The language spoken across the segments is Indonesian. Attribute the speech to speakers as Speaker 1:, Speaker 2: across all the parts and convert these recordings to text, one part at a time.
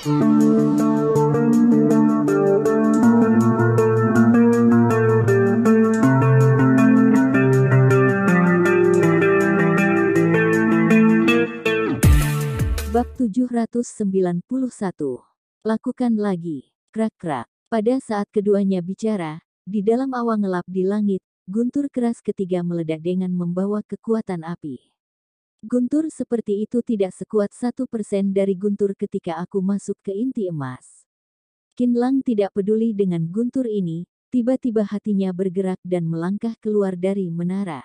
Speaker 1: Bab 791. Lakukan lagi. Krak-krak. Pada saat keduanya bicara, di dalam awan gelap di langit, guntur keras ketiga meledak dengan membawa kekuatan api. Guntur seperti itu tidak sekuat 1% dari guntur ketika aku masuk ke inti emas. Qin Lang tidak peduli dengan guntur ini, tiba-tiba hatinya bergerak dan melangkah keluar dari menara.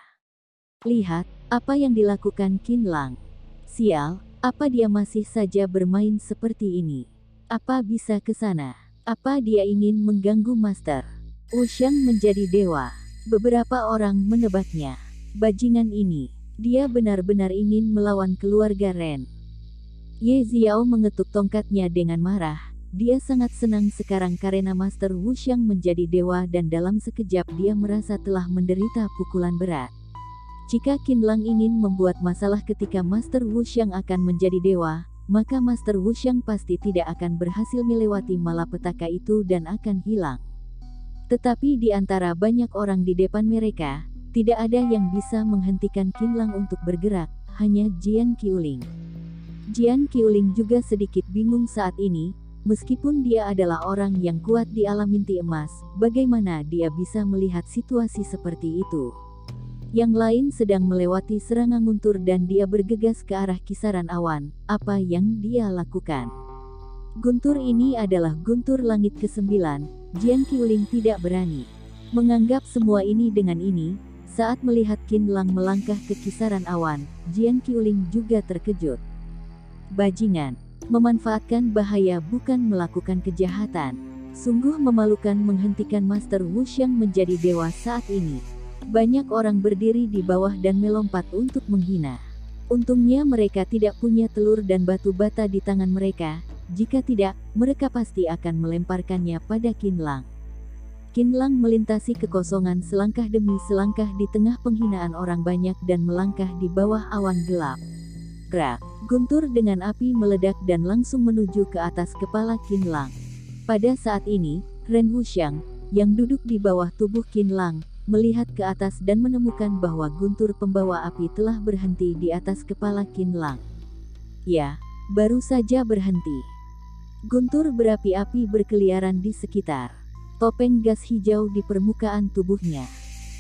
Speaker 1: Lihat, apa yang dilakukan Qin Lang. Sial, apa dia masih saja bermain seperti ini? Apa bisa ke sana? Apa dia ingin mengganggu Master Wu Xiang menjadi dewa? Beberapa orang menebaknya. Bajingan ini, dia benar-benar ingin melawan keluarga Ren. Ye Xiao mengetuk tongkatnya dengan marah. Dia sangat senang sekarang karena Master Wu Xiang menjadi dewa dan dalam sekejap dia merasa telah menderita pukulan berat. Jika Qin Lang ingin membuat masalah ketika Master Wu Xiang akan menjadi dewa, maka Master Wu Xiang pasti tidak akan berhasil melewati malapetaka itu dan akan hilang. Tetapi di antara banyak orang di depan mereka, tidak ada yang bisa menghentikan Qin Lang untuk bergerak, hanya Jian Qiuling. Jian Qiuling juga sedikit bingung saat ini, meskipun dia adalah orang yang kuat di alam mimpi emas, bagaimana dia bisa melihat situasi seperti itu. Yang lain sedang melewati serangan guntur dan dia bergegas ke arah kisaran awan. Apa yang dia lakukan? Guntur ini adalah guntur langit ke-9. Jian Qiuling tidak berani menganggap semua ini dengan ini. Saat melihat Qin Lang melangkah ke kisaran awan, Jian Qiuling juga terkejut. Bajingan, memanfaatkan bahaya bukan melakukan kejahatan. Sungguh memalukan menghentikan Master Wu Xiang menjadi dewa saat ini. Banyak orang berdiri di bawah dan melompat untuk menghina. Untungnya mereka tidak punya telur dan batu bata di tangan mereka. Jika tidak, mereka pasti akan melemparkannya pada Qin Lang. Qin Lang melintasi kekosongan selangkah demi selangkah di tengah penghinaan orang banyak dan melangkah di bawah awan gelap. Krak, guntur dengan api meledak dan langsung menuju ke atas kepala Qin Lang. Pada saat ini, Ren Wuxiang, yang duduk di bawah tubuh Qin Lang, melihat ke atas dan menemukan bahwa guntur pembawa api telah berhenti di atas kepala Qin Lang. Ya, baru saja berhenti. Guntur berapi-api berkeliaran di sekitar. Topeng gas hijau di permukaan tubuhnya.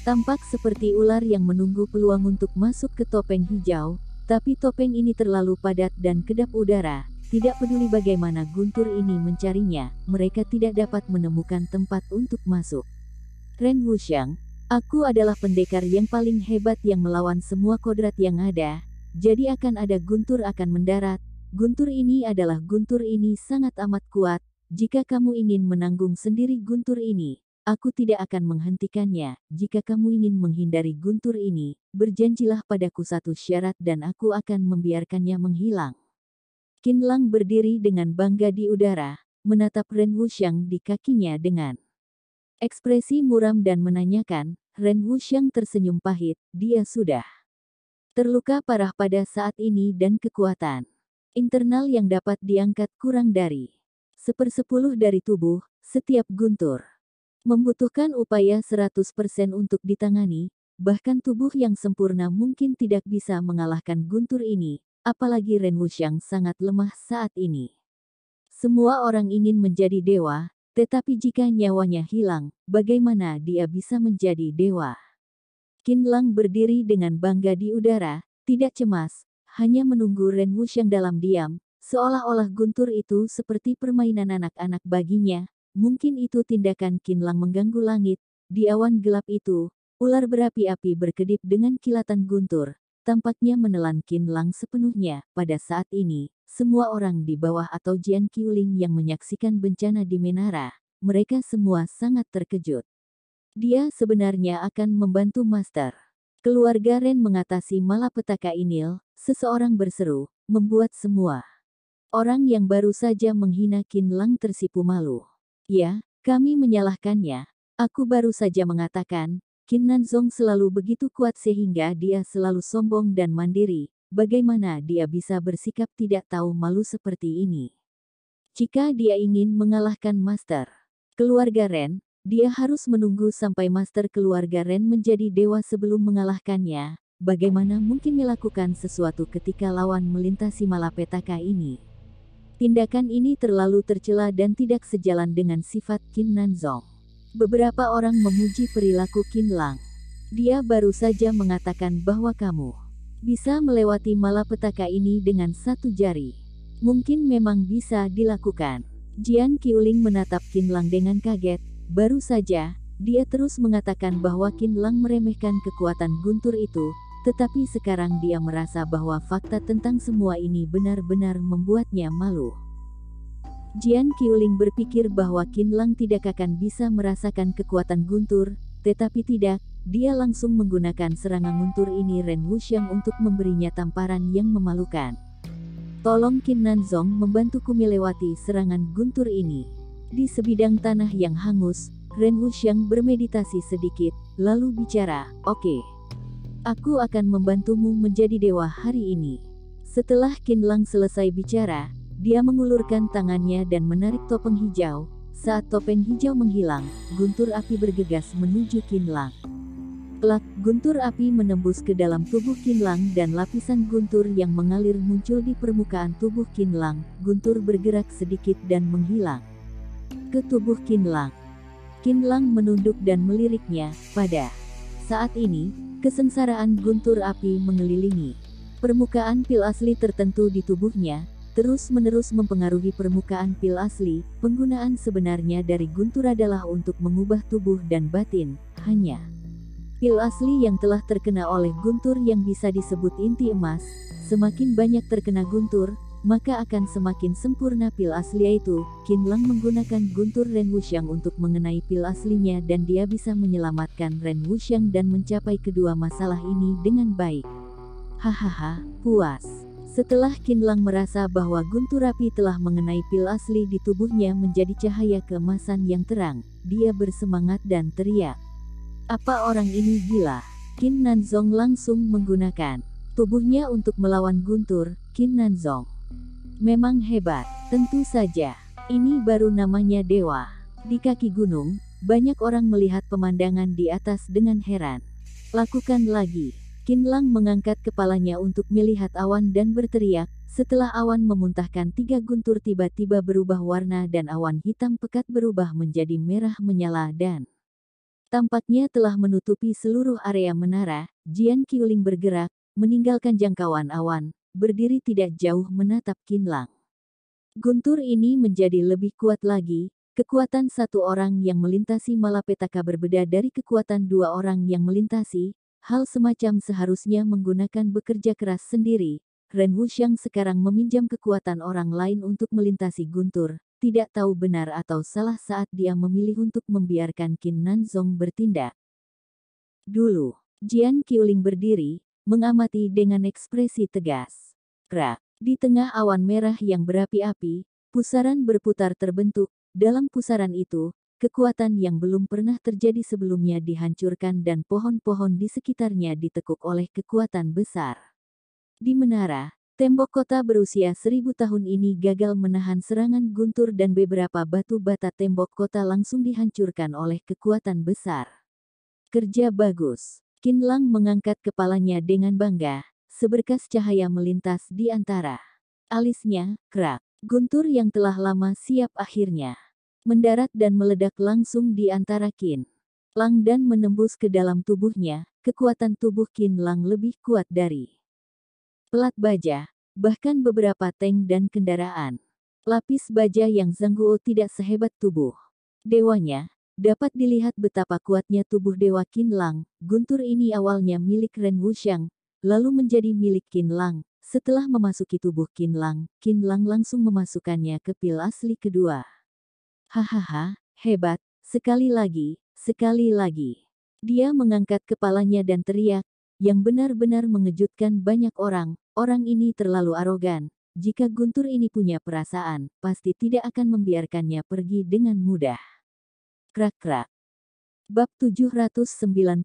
Speaker 1: Tampak seperti ular yang menunggu peluang untuk masuk ke topeng hijau, tapi topeng ini terlalu padat dan kedap udara. Tidak peduli bagaimana guntur ini mencarinya, mereka tidak dapat menemukan tempat untuk masuk. Ren Wuxiang, aku adalah pendekar yang paling hebat yang melawan semua kodrat yang ada, jadi akan ada guntur akan mendarat. Guntur ini adalah guntur ini sangat amat kuat, jika kamu ingin menanggung sendiri guntur ini, aku tidak akan menghentikannya. Jika kamu ingin menghindari guntur ini, berjanjilah padaku satu syarat dan aku akan membiarkannya menghilang. Qin Lang berdiri dengan bangga di udara, menatap Ren Wuxiang di kakinya dengan ekspresi muram dan menanyakan. Ren Wuxiang tersenyum pahit, dia sudah terluka parah pada saat ini dan kekuatan internal yang dapat diangkat kurang dari 1/10 dari tubuh. Setiap guntur membutuhkan upaya 100% untuk ditangani, bahkan tubuh yang sempurna mungkin tidak bisa mengalahkan guntur ini, apalagi Ren Wuxiang sangat lemah saat ini. Semua orang ingin menjadi dewa, tetapi jika nyawanya hilang, bagaimana dia bisa menjadi dewa? Qin Lang berdiri dengan bangga di udara, tidak cemas, hanya menunggu Ren Wuxiang dalam diam, seolah-olah guntur itu seperti permainan anak-anak baginya. Mungkin itu tindakan Qin Lang mengganggu langit. Di awan gelap itu, ular berapi-api berkedip dengan kilatan guntur, tampaknya menelan Qin Lang sepenuhnya. Pada saat ini, semua orang di bawah atau Jian Qiuling yang menyaksikan bencana di menara, mereka semua sangat terkejut. Dia sebenarnya akan membantu Master keluarga Ren mengatasi malapetaka ini, seseorang berseru, membuat semua orang yang baru saja menghina Qin Lang tersipu malu. Ya, kami menyalahkannya. Aku baru saja mengatakan, Qin Nanzong selalu begitu kuat sehingga dia selalu sombong dan mandiri. Bagaimana dia bisa bersikap tidak tahu malu seperti ini? Jika dia ingin mengalahkan Master Keluarga Ren, dia harus menunggu sampai Master Keluarga Ren menjadi dewa sebelum mengalahkannya. Bagaimana mungkin melakukan sesuatu ketika lawan melintasi malapetaka ini? Tindakan ini terlalu tercela dan tidak sejalan dengan sifat Qin Nanzong. Beberapa orang memuji perilaku Qin Lang. Dia baru saja mengatakan bahwa kamu bisa melewati malapetaka ini dengan satu jari. Mungkin memang bisa dilakukan. Jian Qiuling menatap Qin Lang dengan kaget. Baru saja, dia terus mengatakan bahwa Qin Lang meremehkan kekuatan guntur itu, tetapi sekarang dia merasa bahwa fakta tentang semua ini benar-benar membuatnya malu. Jian Qiuling berpikir bahwa Qin Lang tidak akan bisa merasakan kekuatan guntur, tetapi tidak, dia langsung menggunakan serangan guntur ini Ren Wuxiang untuk memberinya tamparan yang memalukan. Tolong Qin Nanzong membantuku melewati serangan guntur ini. Di sebidang tanah yang hangus, Ren Wuxiang bermeditasi sedikit, lalu bicara, "Oke. Aku akan membantumu menjadi dewa hari ini." Setelah Qin Lang selesai bicara, dia mengulurkan tangannya dan menarik topeng hijau. Saat topeng hijau menghilang, guntur api bergegas menuju Qin Lang. Plak, guntur api menembus ke dalam tubuh Qin Lang dan lapisan guntur yang mengalir muncul di permukaan tubuh Qin Lang. Guntur bergerak sedikit dan menghilang ke tubuh Qin Lang. Qin Lang menunduk dan meliriknya. Pada saat ini, kesengsaraan guntur api mengelilingi permukaan pil asli tertentu di tubuhnya, terus-menerus mempengaruhi permukaan pil asli. Penggunaan sebenarnya dari guntur adalah untuk mengubah tubuh dan batin, hanya pil asli yang telah terkena oleh guntur yang bisa disebut inti emas. Semakin banyak terkena guntur, maka akan semakin sempurna pil asli itu. Qin Lang menggunakan guntur Ren Wuxiang untuk mengenai pil aslinya dan dia bisa menyelamatkan Ren Wuxiang dan mencapai kedua masalah ini dengan baik. Hahaha, puas. Setelah Qin Lang merasa bahwa guntur api telah mengenai pil asli di tubuhnya menjadi cahaya keemasan yang terang, dia bersemangat dan teriak. Apa orang ini gila? Qin Nanzong langsung menggunakan tubuhnya untuk melawan guntur. Qin Nanzong memang hebat. Tentu saja, ini baru namanya dewa. Di kaki gunung, banyak orang melihat pemandangan di atas dengan heran. Lakukan lagi. Qin Lang mengangkat kepalanya untuk melihat awan dan berteriak. Setelah awan memuntahkan 3 guntur tiba-tiba berubah warna dan awan hitam pekat berubah menjadi merah menyala dan tampaknya telah menutupi seluruh area menara. Jian Qiuling bergerak, meninggalkan jangkauan awan, berdiri tidak jauh menatap Qin Lang. Guntur ini menjadi lebih kuat lagi. Kekuatan satu orang yang melintasi malapetaka berbeda dari kekuatan 2 orang yang melintasi. Hal semacam seharusnya menggunakan bekerja keras sendiri. Ren Wuxiang sekarang meminjam kekuatan orang lain untuk melintasi guntur. Tidak tahu benar atau salah saat dia memilih untuk membiarkan Qin Nanzong bertindak. Dulu, Jian Qiuling berdiri, mengamati dengan ekspresi tegas. Krak, di tengah awan merah yang berapi-api, pusaran berputar terbentuk. Dalam pusaran itu, kekuatan yang belum pernah terjadi sebelumnya dihancurkan dan pohon-pohon di sekitarnya ditekuk oleh kekuatan besar. Di menara, tembok kota berusia 1000 tahun ini gagal menahan serangan guntur dan beberapa batu bata tembok kota langsung dihancurkan oleh kekuatan besar. Kerja bagus. Qin Lang mengangkat kepalanya dengan bangga. Seberkas cahaya melintas di antara alisnya. Krak. Guntur yang telah lama siap akhirnya mendarat dan meledak langsung di antara Qin Lang dan menembus ke dalam tubuhnya. Kekuatan tubuh Qin Lang lebih kuat dari pelat baja, bahkan beberapa tank dan kendaraan. Lapis baja yang Zhangguo tidak sehebat tubuh dewanya. Dapat dilihat betapa kuatnya tubuh dewa Qin Lang. Guntur ini awalnya milik Ren Wuxiang, lalu menjadi milik Qin Lang. Setelah memasuki tubuh Qin Lang langsung memasukkannya ke pil asli kedua. Hahaha, hebat, sekali lagi, sekali lagi. Dia mengangkat kepalanya dan teriak, yang benar-benar mengejutkan banyak orang. Orang ini terlalu arogan. Jika guntur ini punya perasaan, pasti tidak akan membiarkannya pergi dengan mudah. Krak-krak. Bab 792.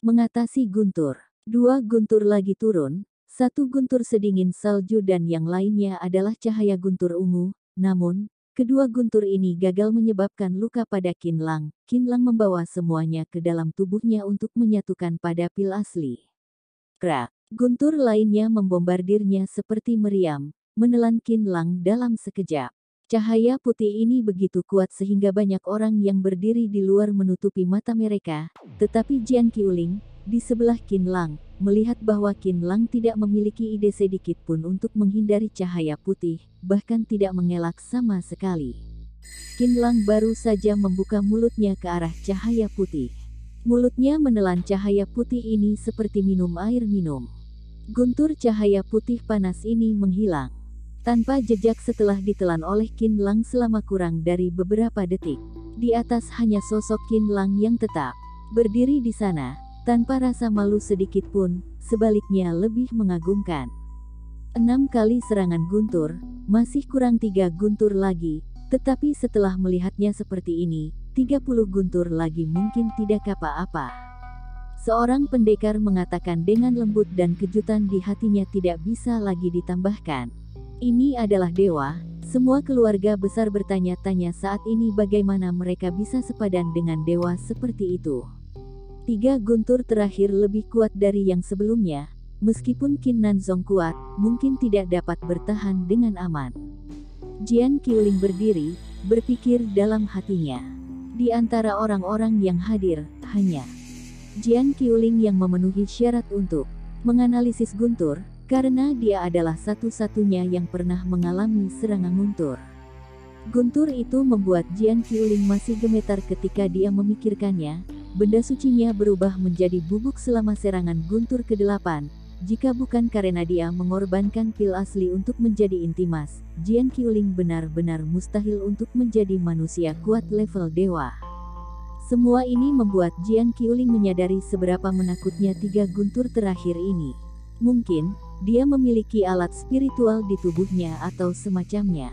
Speaker 1: Mengatasi guntur. 2 guntur lagi turun. 1 guntur sedingin salju dan yang lainnya adalah cahaya guntur ungu. Namun, kedua guntur ini gagal menyebabkan luka pada Qinlang. Qinlang membawa semuanya ke dalam tubuhnya untuk menyatukan pada pil asli. Krak. Guntur lainnya membombardirnya seperti meriam, menelan Qinlang dalam sekejap. Cahaya putih ini begitu kuat sehingga banyak orang yang berdiri di luar menutupi mata mereka, tetapi Jian Qiuling, di sebelah Qinlang, melihat bahwa Qinlang tidak memiliki ide sedikit pun untuk menghindari cahaya putih, bahkan tidak mengelak sama sekali. Qinlang baru saja membuka mulutnya ke arah cahaya putih. Mulutnya menelan cahaya putih ini seperti minum air minum. Guntur cahaya putih panas ini menghilang tanpa jejak setelah ditelan oleh Qinlang selama kurang dari beberapa detik. Di atas hanya sosok Qinlang yang tetap berdiri di sana, tanpa rasa malu sedikit pun, sebaliknya lebih mengagumkan. 6 kali serangan guntur, masih kurang 3 guntur lagi, tetapi setelah melihatnya seperti ini, 30 guntur lagi mungkin tidak apa-apa. Seorang pendekar mengatakan dengan lembut dan kejutan di hatinya tidak bisa lagi ditambahkan. Ini adalah dewa. Semua keluarga besar bertanya-tanya saat ini bagaimana mereka bisa sepadan dengan dewa seperti itu. 3 guntur terakhir lebih kuat dari yang sebelumnya. Meskipun Qin Nanzong kuat, mungkin tidak dapat bertahan dengan aman. Jian Qiuling berdiri, berpikir dalam hatinya. Di antara orang-orang yang hadir, hanya Jian Qiuling yang memenuhi syarat untuk menganalisis guntur, karena dia adalah satu-satunya yang pernah mengalami serangan guntur. Guntur itu membuat Jian Qiuling masih gemetar ketika dia memikirkannya. Benda sucinya berubah menjadi bubuk selama serangan guntur ke-8. Jika bukan karena dia mengorbankan pil asli untuk menjadi intimas, Jian Qiuling benar-benar mustahil untuk menjadi manusia kuat level dewa. Semua ini membuat Jian Qiuling menyadari seberapa menakutnya 3 guntur terakhir ini. Mungkin, dia memiliki alat spiritual di tubuhnya atau semacamnya.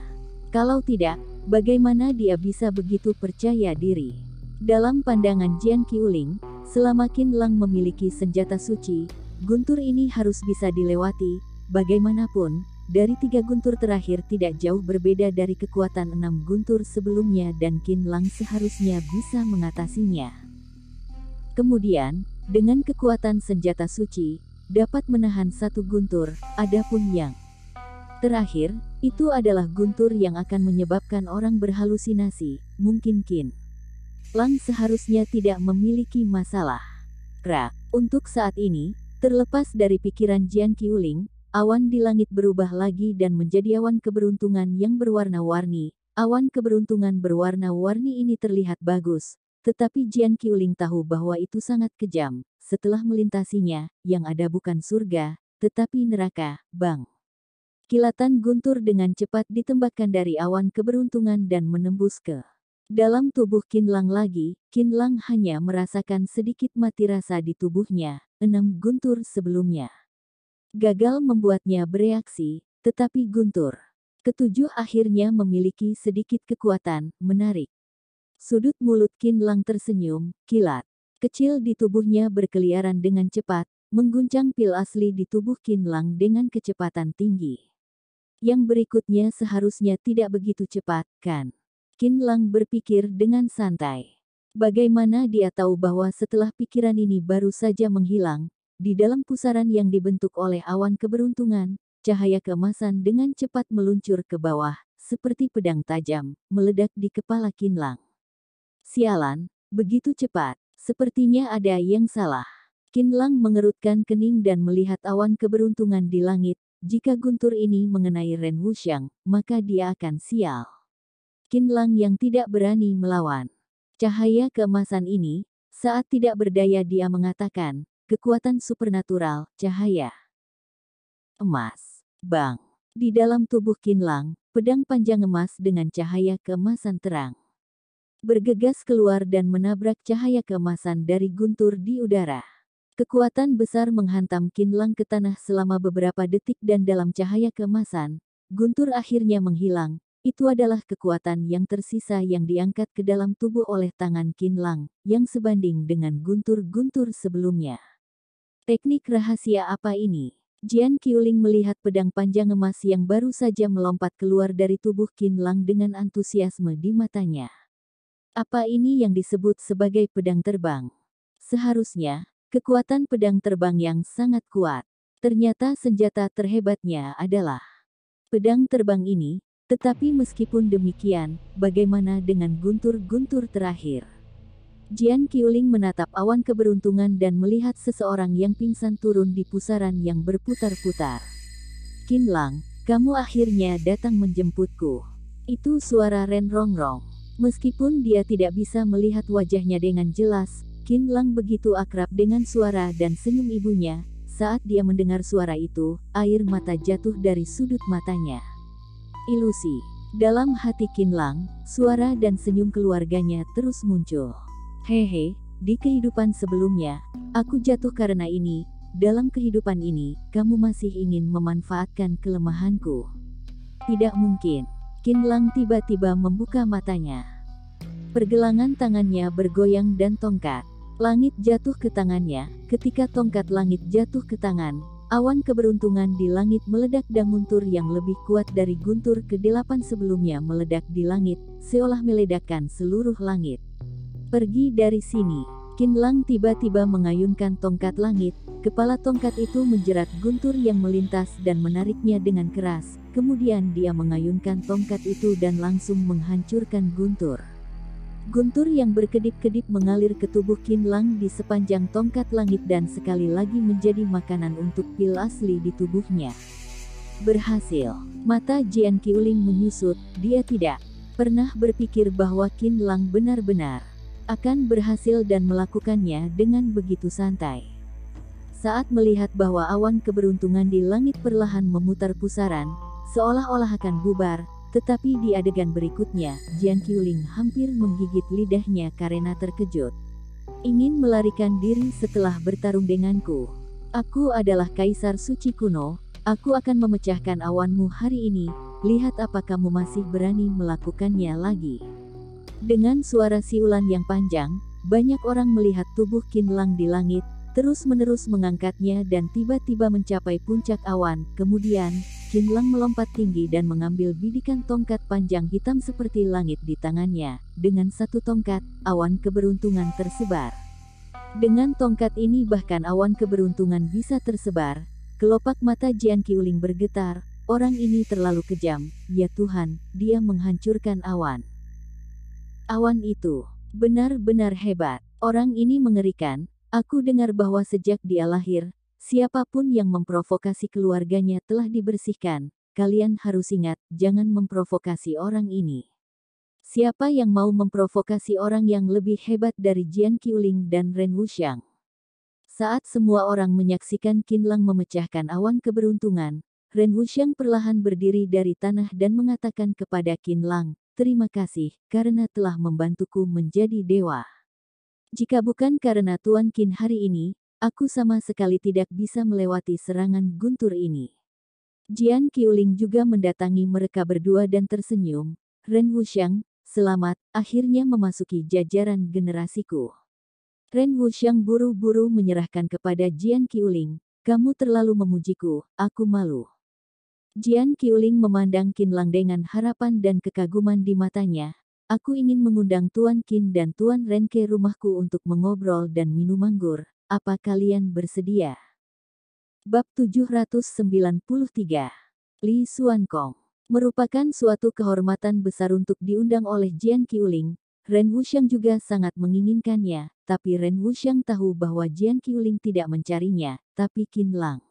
Speaker 1: Kalau tidak, bagaimana dia bisa begitu percaya diri? Dalam pandangan Jian Qiuling, selama Qinlang memiliki senjata suci, guntur ini harus bisa dilewati. Bagaimanapun, dari 3 guntur terakhir tidak jauh berbeda dari kekuatan 6 guntur sebelumnya dan Qinlang seharusnya bisa mengatasinya. Kemudian, dengan kekuatan senjata suci, dapat menahan 1 guntur, adapun yang terakhir, itu adalah guntur yang akan menyebabkan orang berhalusinasi, mungkin Qinlang seharusnya tidak memiliki masalah. Untuk saat ini, terlepas dari pikiran Jian Qiuling, awan di langit berubah lagi dan menjadi awan keberuntungan yang berwarna-warni. Awan keberuntungan berwarna-warni ini terlihat bagus, tetapi Jian Qiuling tahu bahwa itu sangat kejam. Setelah melintasinya, yang ada bukan surga, tetapi neraka. Bang! Kilatan guntur dengan cepat ditembakkan dari awan keberuntungan dan menembus ke dalam tubuh Qinlang lagi. Qinlang hanya merasakan sedikit mati rasa di tubuhnya. 6 guntur sebelumnya gagal membuatnya bereaksi, tetapi guntur ke-7 akhirnya memiliki sedikit kekuatan, menarik. Sudut mulut Qinlang tersenyum, kilat kecil di tubuhnya berkeliaran dengan cepat, mengguncang pil asli di tubuh Qinlang dengan kecepatan tinggi. Yang berikutnya seharusnya tidak begitu cepat, kan? Qinlang berpikir dengan santai. Bagaimana dia tahu bahwa setelah pikiran ini baru saja menghilang, di dalam pusaran yang dibentuk oleh awan keberuntungan, cahaya keemasan dengan cepat meluncur ke bawah, seperti pedang tajam, meledak di kepala Qinlang. Sialan, begitu cepat. Sepertinya ada yang salah. Qinlang mengerutkan kening dan melihat awan keberuntungan di langit. Jika guntur ini mengenai Ren Wuxiang, maka dia akan sial. Qinlang yang tidak berani melawan cahaya keemasan ini, saat tidak berdaya dia mengatakan, kekuatan supernatural, cahaya emas. Bang! Di dalam tubuh Qinlang, pedang panjang emas dengan cahaya keemasan terang bergegas keluar dan menabrak cahaya keemasan dari guntur di udara. Kekuatan besar menghantam Qinlang ke tanah selama beberapa detik dan dalam cahaya keemasan, guntur akhirnya menghilang. Itu adalah kekuatan yang tersisa yang diangkat ke dalam tubuh oleh tangan Qinlang, yang sebanding dengan guntur-guntur sebelumnya. Teknik rahasia apa ini? Jian Qiuling melihat pedang panjang emas yang baru saja melompat keluar dari tubuh Qin Lang dengan antusiasme di matanya. Apa ini yang disebut sebagai pedang terbang? Seharusnya, kekuatan pedang terbang yang sangat kuat. Ternyata senjata terhebatnya adalah pedang terbang ini, tetapi meskipun demikian, bagaimana dengan guntur-guntur terakhir? Jian Qiuling menatap awan keberuntungan dan melihat seseorang yang pingsan turun di pusaran yang berputar-putar. Qin Lang, kamu akhirnya datang menjemputku. Itu suara Ren Rongrong. Meskipun dia tidak bisa melihat wajahnya dengan jelas, Qin Lang begitu akrab dengan suara dan senyum ibunya. Saat dia mendengar suara itu, air mata jatuh dari sudut matanya. Ilusi. Dalam hati Qin Lang, suara dan senyum keluarganya terus muncul. Hehe, di kehidupan sebelumnya, aku jatuh karena ini. Dalam kehidupan ini, kamu masih ingin memanfaatkan kelemahanku. Tidak mungkin. Qin Lang tiba-tiba membuka matanya. Pergelangan tangannya bergoyang dan tongkat langit jatuh ke tangannya. Ketika tongkat langit jatuh ke tangan, awan keberuntungan di langit meledak dan guntur yang lebih kuat dari guntur ke-8 sebelumnya meledak di langit, seolah meledakkan seluruh langit. Pergi dari sini. Qin Lang tiba-tiba mengayunkan tongkat langit. Kepala tongkat itu menjerat guntur yang melintas dan menariknya dengan keras. Kemudian dia mengayunkan tongkat itu dan langsung menghancurkan guntur. Guntur yang berkedip-kedip mengalir ke tubuh Qin Lang di sepanjang tongkat langit dan sekali lagi menjadi makanan untuk pil asli di tubuhnya. Berhasil. Mata Jian Qiuling menyusut. Dia tidak pernah berpikir bahwa Qin Lang benar-benar akan berhasil dan melakukannya dengan begitu santai. Saat melihat bahwa awan keberuntungan di langit perlahan memutar pusaran, seolah-olah akan bubar, tetapi di adegan berikutnya, Jian Qiuling hampir menggigit lidahnya karena terkejut. Ingin melarikan diri setelah bertarung denganku. Aku adalah Kaisar Suci kuno, aku akan memecahkan awanmu hari ini, lihat apa kamu masih berani melakukannya lagi. Dengan suara siulan yang panjang, banyak orang melihat tubuh Qin Lang di langit, terus-menerus mengangkatnya dan tiba-tiba mencapai puncak awan. Kemudian, Qin Lang melompat tinggi dan mengambil bidikan tongkat panjang hitam seperti langit di tangannya. Dengan satu tongkat, awan keberuntungan tersebar. Dengan tongkat ini bahkan awan keberuntungan bisa tersebar. Kelopak mata Jian Qiuling bergetar, orang ini terlalu kejam, ya Tuhan, dia menghancurkan awan. Awan itu benar-benar hebat. Orang ini mengerikan. Aku dengar bahwa sejak dia lahir, siapapun yang memprovokasi keluarganya telah dibersihkan. Kalian harus ingat, jangan memprovokasi orang ini. Siapa yang mau memprovokasi orang yang lebih hebat dari Jian Qiuling dan Ren Wuxiang? Saat semua orang menyaksikan Qin Lang memecahkan awan keberuntungan, Ren Wuxiang perlahan berdiri dari tanah dan mengatakan kepada Qin Lang, terima kasih, karena telah membantuku menjadi dewa. Jika bukan karena Tuan Qin hari ini, aku sama sekali tidak bisa melewati serangan guntur ini. Jian Qiuling juga mendatangi mereka berdua dan tersenyum. Ren Wuxiang, selamat, akhirnya memasuki jajaran generasiku. Ren Wuxiang buru-buru menyerahkan kepada Jian Qiuling, kamu terlalu memujiku, aku malu. Jian Qiuling memandang Qin Lang dengan harapan dan kekaguman di matanya. Aku ingin mengundang Tuan Qin dan Tuan Ren ke rumahku untuk mengobrol dan minum anggur. Apa kalian bersedia? Bab 793. Li Xuankong. Merupakan suatu kehormatan besar untuk diundang oleh Jian Qiuling. Ren Wuxiang juga sangat menginginkannya, tapi Ren Wuxiang tahu bahwa Jian Qiuling tidak mencarinya, tapi Qin Lang.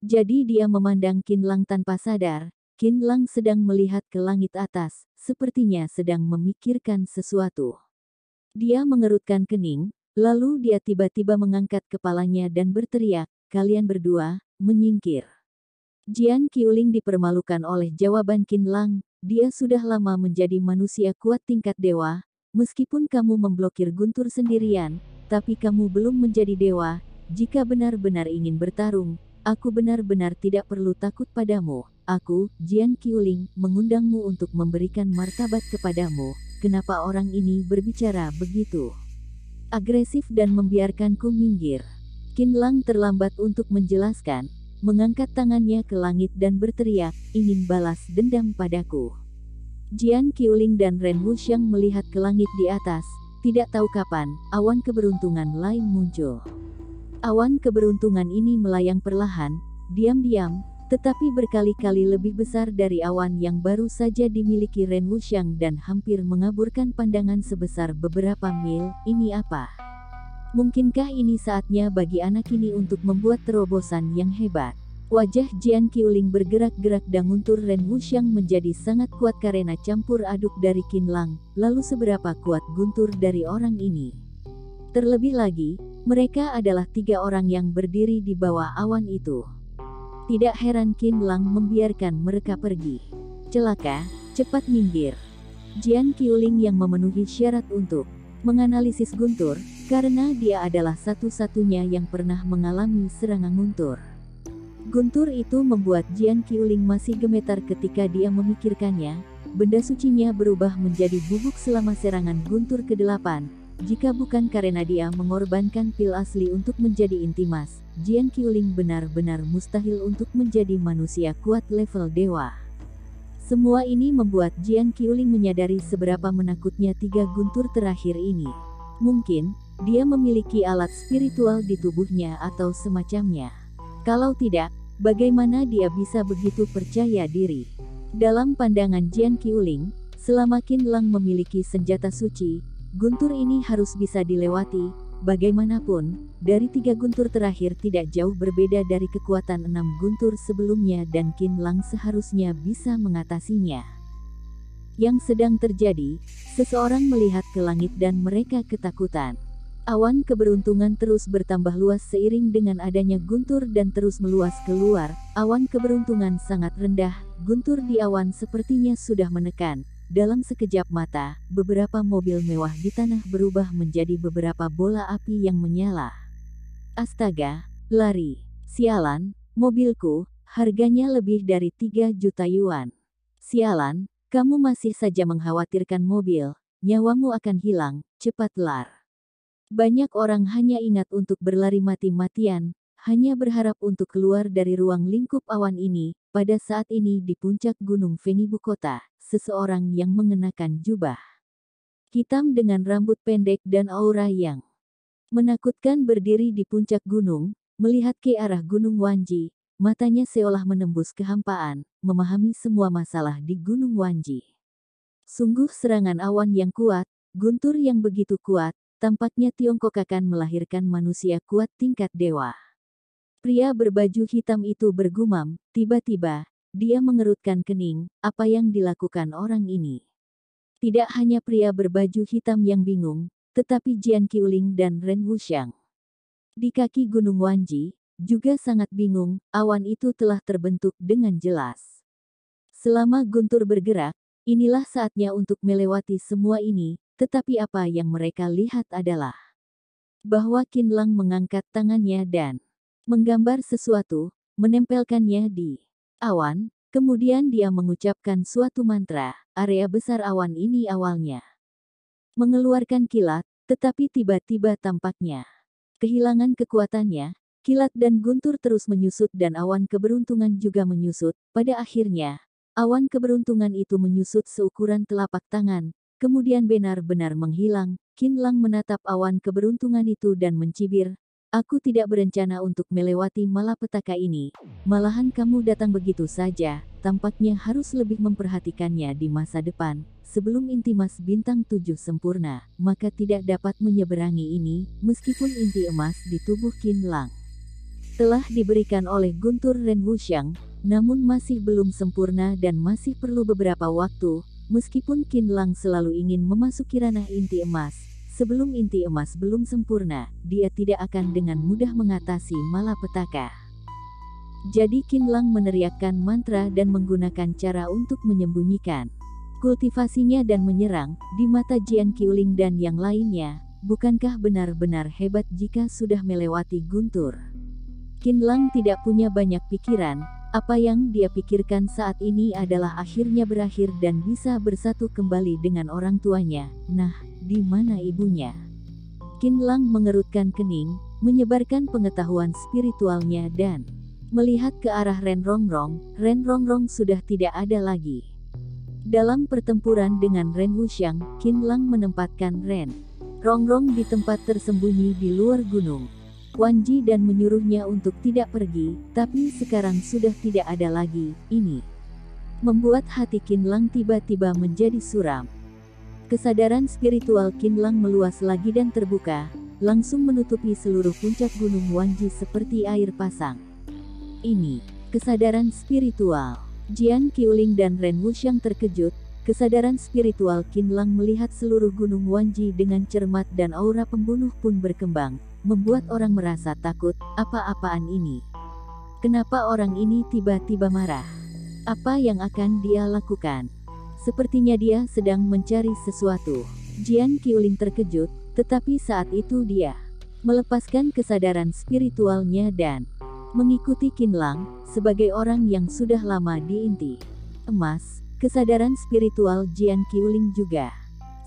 Speaker 1: Jadi dia memandang Qin Lang tanpa sadar. Qin Lang sedang melihat ke langit atas, sepertinya sedang memikirkan sesuatu. Dia mengerutkan kening, lalu dia tiba-tiba mengangkat kepalanya dan berteriak, kalian berdua, menyingkir. Jian Qiuling dipermalukan oleh jawaban Qin Lang, dia sudah lama menjadi manusia kuat tingkat dewa, meskipun kamu memblokir guntur sendirian, tapi kamu belum menjadi dewa, jika benar-benar ingin bertarung, aku benar-benar tidak perlu takut padamu. Aku, Jian Qiuling, mengundangmu untuk memberikan martabat kepadamu. Kenapa orang ini berbicara begitu agresif dan membiarkanku minggir? Qin Lang terlambat untuk menjelaskan. mengangkat tangannya ke langit dan berteriak, ingin balas dendam padaku. Jian Qiuling dan Ren Wuxiang melihat ke langit di atas, tidak tahu kapan, awan keberuntungan lain muncul. Awan keberuntungan ini melayang perlahan, diam-diam, tetapi berkali-kali lebih besar dari awan yang baru saja dimiliki Ren Wuxiang dan hampir mengaburkan pandangan sebesar beberapa mil. Ini apa? Mungkinkah ini saatnya bagi anak ini untuk membuat terobosan yang hebat? Wajah Jian Qiuling bergerak-gerak dan guntur Ren Wuxiang menjadi sangat kuat karena campur aduk dari Qinlang. Lalu seberapa kuat guntur dari orang ini? Terlebih lagi, mereka adalah 3 orang yang berdiri di bawah awan itu. Tidak heran Qinlang membiarkan mereka pergi. Celaka, cepat minggir. Jian Qiuling yang memenuhi syarat untuk menganalisis guntur, karena dia adalah satu-satunya yang pernah mengalami serangan guntur. Guntur itu membuat Jian Qiuling masih gemetar ketika dia memikirkannya. Benda sucinya berubah menjadi bubuk selama serangan guntur ke-8. Jika bukan karena dia mengorbankan pil asli untuk menjadi intimas, Jian Qiuling benar-benar mustahil untuk menjadi manusia kuat level dewa. Semua ini membuat Jian Qiuling menyadari seberapa menakutnya 3 guntur terakhir ini. Mungkin, dia memiliki alat spiritual di tubuhnya atau semacamnya. Kalau tidak, bagaimana dia bisa begitu percaya diri? Dalam pandangan Jian Qiuling, selama Qinlang memiliki senjata suci, guntur ini harus bisa dilewati. Bagaimanapun, dari 3 guntur terakhir tidak jauh berbeda dari kekuatan 6 guntur sebelumnya dan Qinlang seharusnya bisa mengatasinya. Yang sedang terjadi, seseorang melihat ke langit dan mereka ketakutan. Awan keberuntungan terus bertambah luas seiring dengan adanya guntur dan terus meluas keluar. Awan keberuntungan sangat rendah, guntur di awan sepertinya sudah menekan. Dalam sekejap mata, beberapa mobil mewah di tanah berubah menjadi beberapa bola api yang menyala. Astaga, lari. Sialan, mobilku, harganya lebih dari 3 juta yuan. Sialan, kamu masih saja mengkhawatirkan mobil, nyawamu akan hilang, cepat lar. Banyak orang hanya ingat untuk berlari mati-matian, hanya berharap untuk keluar dari ruang lingkup awan ini. Pada saat ini di puncak Gunung Feng ibu kota, seseorang yang mengenakan jubah hitam dengan rambut pendek dan aura yang menakutkan berdiri di puncak gunung, melihat ke arah Gunung Wanji, matanya seolah menembus kehampaan, memahami semua masalah di Gunung Wanji. Sungguh serangan awan yang kuat, guntur yang begitu kuat, tampaknya Tiongkok akan melahirkan manusia kuat tingkat dewa. Pria berbaju hitam itu bergumam, tiba-tiba, dia mengerutkan kening, apa yang dilakukan orang ini? Tidak hanya pria berbaju hitam yang bingung, tetapi Jian Qiuling dan Ren Wuxiang di kaki Gunung Wanji, juga sangat bingung. Awan itu telah terbentuk dengan jelas. Selama guntur bergerak, inilah saatnya untuk melewati semua ini, tetapi apa yang mereka lihat adalah bahwa Qinlang mengangkat tangannya dan menggambar sesuatu, menempelkannya di awan, kemudian dia mengucapkan suatu mantra. Area besar awan ini awalnya mengeluarkan kilat, tetapi tiba-tiba tampaknya kehilangan kekuatannya. Kilat dan guntur terus menyusut dan awan keberuntungan juga menyusut. Pada akhirnya, awan keberuntungan itu menyusut seukuran telapak tangan, kemudian benar-benar menghilang. Qinlang menatap awan keberuntungan itu dan mencibir, aku tidak berencana untuk melewati malapetaka ini, malahan kamu datang begitu saja, tampaknya harus lebih memperhatikannya di masa depan. Sebelum intimas bintang 7 sempurna, maka tidak dapat menyeberangi ini, meskipun inti emas di tubuh Qinlang telah diberikan oleh guntur Ren Wuxiang, namun masih belum sempurna dan masih perlu beberapa waktu, meskipun Qinlang selalu ingin memasuki ranah inti emas. Sebelum inti emas belum sempurna, dia tidak akan dengan mudah mengatasi malapetaka. Jadi Qinlang meneriakkan mantra dan menggunakan cara untuk menyembunyikan kultivasinya dan menyerang. Di mata Jian Qiuling dan yang lainnya, bukankah benar-benar hebat jika sudah melewati guntur? Qinlang tidak punya banyak pikiran, apa yang dia pikirkan saat ini adalah akhirnya berakhir dan bisa bersatu kembali dengan orang tuanya. Nah, di mana ibunya? Qinlang mengerutkan kening, menyebarkan pengetahuan spiritualnya dan Melihat ke arah Ren Rongrong sudah tidak ada lagi. Dalam pertempuran dengan Ren Wuxiang, Qin Lang menempatkan Ren Rongrong di tempat tersembunyi di luar gunung Wanji dan menyuruhnya untuk tidak pergi, tapi sekarang sudah tidak ada lagi. Ini membuat hati Qin Lang tiba-tiba menjadi suram. Kesadaran spiritual Qin Lang meluas lagi dan terbuka, langsung menutupi seluruh puncak gunung Wanji seperti air pasang. Ini kesadaran spiritual. Jian Qiuling dan Ren Wuxiang terkejut. Kesadaran spiritual Qin Lang melihat seluruh gunung Wanji dengan cermat dan aura pembunuh pun berkembang, membuat orang merasa takut. Apa-apaan ini? Kenapa orang ini tiba-tiba marah? Apa yang akan dia lakukan? Sepertinya dia sedang mencari sesuatu. Jian Qiuling terkejut, tetapi saat itu dia melepaskan kesadaran spiritualnya dan mengikuti Qin Lang, sebagai orang yang sudah lama di inti emas. Kesadaran spiritual Jian Qiuling juga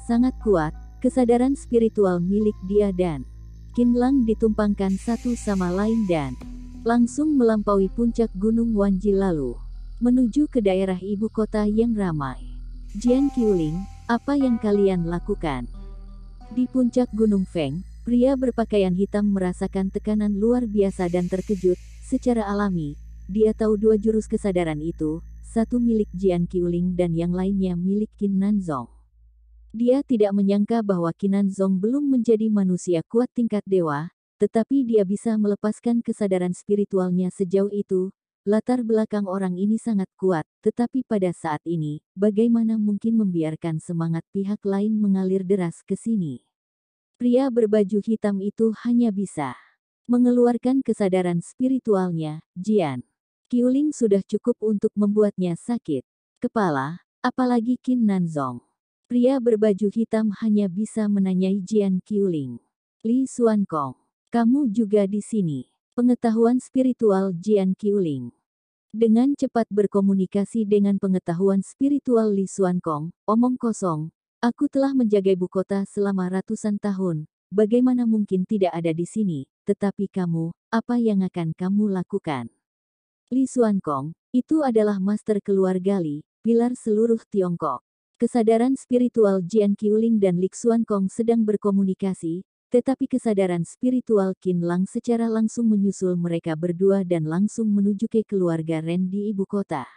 Speaker 1: sangat kuat. Kesadaran spiritual milik dia dan Qin Lang ditumpangkan satu sama lain dan langsung melampaui puncak gunung Wanji lalu menuju ke daerah ibu kota yang ramai. Jian Qiuling, apa yang kalian lakukan? Di puncak gunung Feng, pria berpakaian hitam merasakan tekanan luar biasa dan terkejut. Secara alami, dia tahu dua jurus kesadaran itu, satu milik Jian Qiuling dan yang lainnya milik Qin Nanzong. Dia tidak menyangka bahwa Qin Nanzong belum menjadi manusia kuat tingkat dewa, tetapi dia bisa melepaskan kesadaran spiritualnya sejauh itu. Latar belakang orang ini sangat kuat, tetapi pada saat ini, bagaimana mungkin membiarkan semangat pihak lain mengalir deras ke sini? Pria berbaju hitam itu hanya bisa mengeluarkan kesadaran spiritualnya. Jian Qiuling sudah cukup untuk membuatnya sakit kepala, apalagi Qin Nanzong. Pria berbaju hitam hanya bisa menanyai Jian Qiuling. Li Xuankong, kamu juga di sini. Pengetahuan spiritual Jian Qiuling. Dengan cepat berkomunikasi dengan pengetahuan spiritual Li Xuankong, omong kosong. Aku telah menjaga ibu kota selama ratusan tahun. Bagaimana mungkin tidak ada di sini? Tetapi kamu, apa yang akan kamu lakukan? Li Xuankong, itu adalah master keluarga Li, pilar seluruh Tiongkok. Kesadaran spiritual Jian Qiuling dan Li Xuankong sedang berkomunikasi, tetapi kesadaran spiritual Qin Lang secara langsung menyusul mereka berdua dan langsung menuju ke keluarga Ren di ibu kota.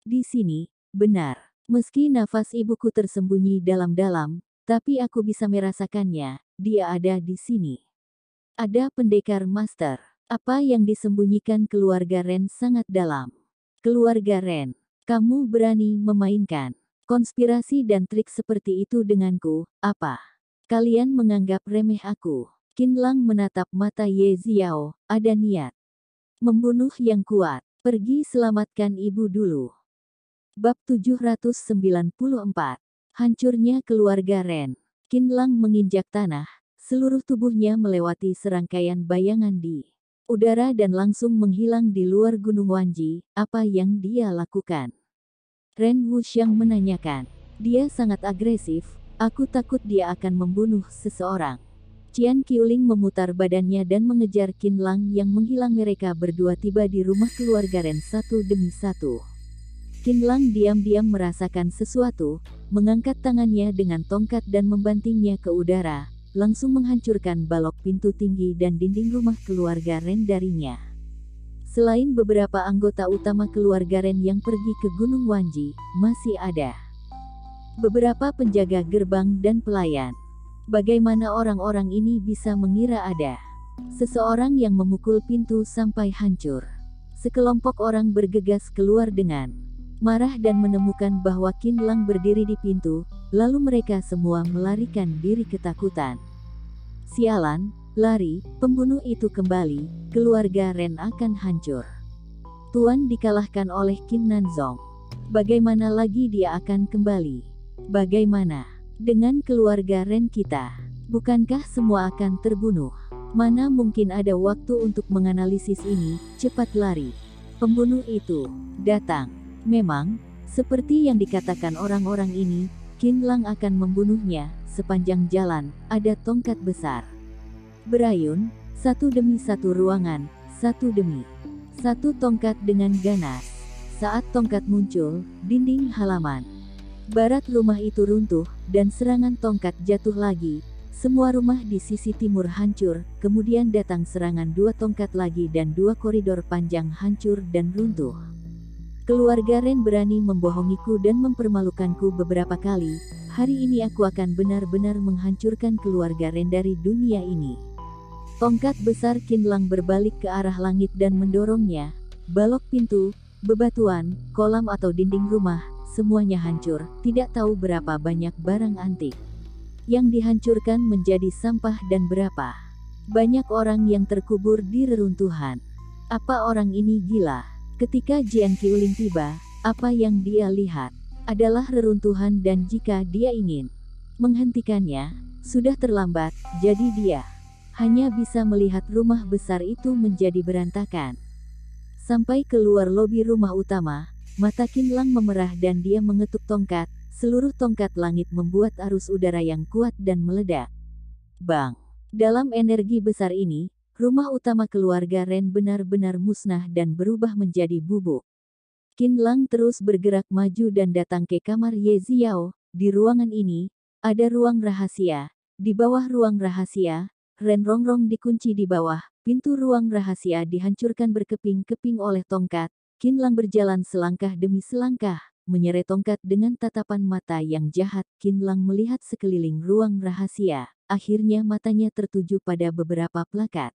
Speaker 1: Di sini, benar, meski nafas ibuku tersembunyi dalam-dalam, tapi aku bisa merasakannya, dia ada di sini. Ada pendekar master. Apa yang disembunyikan keluarga Ren sangat dalam. Keluarga Ren, kamu berani memainkan konspirasi dan trik seperti itu denganku, apa? Kalian menganggap remeh aku? Qin Lang menatap mata Ye Xiao, ada niat membunuh yang kuat. Pergi selamatkan ibu dulu. Bab 794. Hancurnya keluarga Ren. Qin Lang menginjak tanah, seluruh tubuhnya melewati serangkaian bayangan di udara dan langsung menghilang di luar gunung Wanji. Apa yang dia lakukan? Ren Wuxiang menanyakan. Dia sangat agresif, aku takut dia akan membunuh seseorang. Jian Qiuling memutar badannya dan mengejar Qin Lang yang menghilang. Mereka berdua tiba di rumah keluarga Ren satu demi satu. Qin Lang diam-diam merasakan sesuatu, mengangkat tangannya dengan tongkat dan membantingnya ke udara, langsung menghancurkan balok pintu tinggi dan dinding rumah keluarga Ren darinya. Selain beberapa anggota utama keluarga Ren yang pergi ke Gunung Wanji, masih ada beberapa penjaga gerbang dan pelayan. Bagaimana orang-orang ini bisa mengira ada seseorang yang memukul pintu sampai hancur? Sekelompok orang bergegas keluar dengan marah dan menemukan bahwa Qin Lang berdiri di pintu, lalu mereka semua melarikan diri ketakutan. Sialan, lari, pembunuh itu kembali, keluarga Ren akan hancur. Tuan dikalahkan oleh Qin Nanzong. Bagaimana lagi dia akan kembali? Bagaimana dengan keluarga Ren kita? Bukankah semua akan terbunuh? Mana mungkin ada waktu untuk menganalisis ini, cepat lari. Pembunuh itu datang. Memang, seperti yang dikatakan orang-orang ini, Qin Lang akan membunuhnya. Sepanjang jalan, ada tongkat besar berayun, satu demi satu ruangan, satu demi Satu tongkat dengan ganas. Saat tongkat muncul, dinding halaman barat rumah itu runtuh, dan serangan tongkat jatuh lagi. Semua rumah di sisi timur hancur, kemudian datang serangan dua tongkat lagi dan dua koridor panjang hancur dan runtuh. Keluarga Ren berani membohongiku dan mempermalukanku beberapa kali. Hari ini aku akan benar-benar menghancurkan keluarga Ren dari dunia ini. Tongkat besar Qinlang berbalik ke arah langit dan mendorongnya. Balok pintu, bebatuan, kolam atau dinding rumah, semuanya hancur. Tidak tahu berapa banyak barang antik yang dihancurkan menjadi sampah dan berapa banyak orang yang terkubur di reruntuhan. Apa orang ini gila? Ketika Jian Qiuling tiba, apa yang dia lihat adalah reruntuhan dan jika dia ingin menghentikannya, sudah terlambat, jadi dia hanya bisa melihat rumah besar itu menjadi berantakan. Sampai keluar lobi rumah utama, mata Qinlang memerah dan dia mengetuk tongkat. Seluruh tongkat langit membuat arus udara yang kuat dan meledak. Bang! Dalam energi besar ini, rumah utama keluarga Ren benar-benar musnah dan berubah menjadi bubuk. Qinlang terus bergerak maju dan datang ke kamar Ye Ziao. Di ruangan ini, ada ruang rahasia. Di bawah ruang rahasia, Ren Rongrong dikunci di bawah. Pintu ruang rahasia dihancurkan berkeping-keping oleh tongkat. Qinlang berjalan selangkah demi selangkah, menyeret tongkat dengan tatapan mata yang jahat. Qinlang melihat sekeliling ruang rahasia. Akhirnya matanya tertuju pada beberapa plakat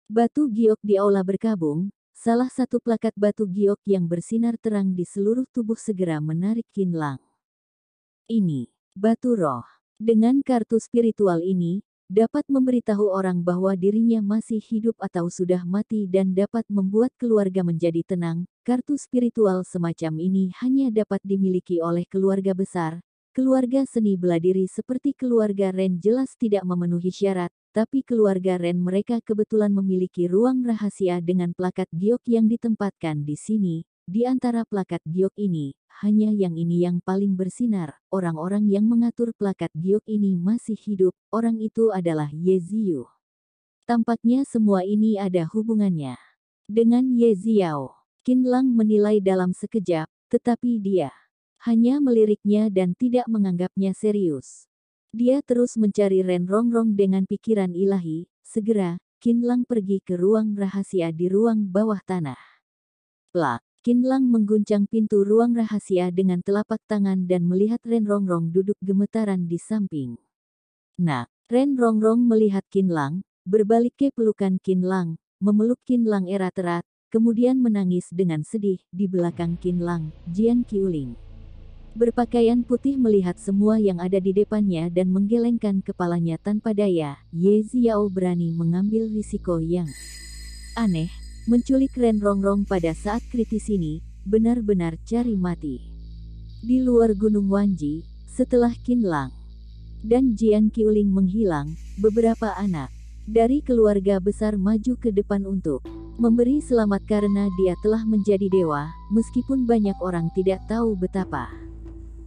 Speaker 1: batu giok di aula berkabung. Salah satu plakat batu giok yang bersinar terang di seluruh tubuh segera menarik Qinlang. Ini batu roh. Dengan kartu spiritual ini, dapat memberitahu orang bahwa dirinya masih hidup atau sudah mati dan dapat membuat keluarga menjadi tenang. Kartu spiritual semacam ini hanya dapat dimiliki oleh keluarga besar. Keluarga seni bela diri seperti keluarga Ren jelas tidak memenuhi syarat, tapi keluarga Ren mereka kebetulan memiliki ruang rahasia dengan plakat giok yang ditempatkan di sini. Di antara plakat giok ini, hanya yang ini yang paling bersinar. Orang-orang yang mengatur plakat giok ini masih hidup. Orang itu adalah Ye Ziyu. Tampaknya semua ini ada hubungannya dengan Ye Ziao. Qinlang menilai dalam sekejap, tetapi dia hanya meliriknya dan tidak menganggapnya serius. Dia terus mencari Ren Rongrong dengan pikiran ilahi. Segera, Qinlang pergi ke ruang rahasia di ruang bawah tanah. Plak! Qinlang mengguncang pintu ruang rahasia dengan telapak tangan dan melihat Ren Rongrong duduk gemetaran di samping. Nah, Ren Rongrong melihat Qinlang, berbalik ke pelukan Qinlang, memeluk Qinlang erat-erat, kemudian menangis dengan sedih. Di belakang Qinlang, Jian Qiuling berpakaian putih melihat semua yang ada di depannya dan menggelengkan kepalanya tanpa daya. Ye Ziao berani mengambil risiko yang aneh. Menculik Ren Rongrong pada saat kritis ini, benar-benar cari mati. Di luar Gunung Wanji, setelah Qinlang dan Jian Qiuling menghilang, beberapa anak dari keluarga besar maju ke depan untuk memberi selamat karena dia telah menjadi dewa, meskipun banyak orang tidak tahu betapa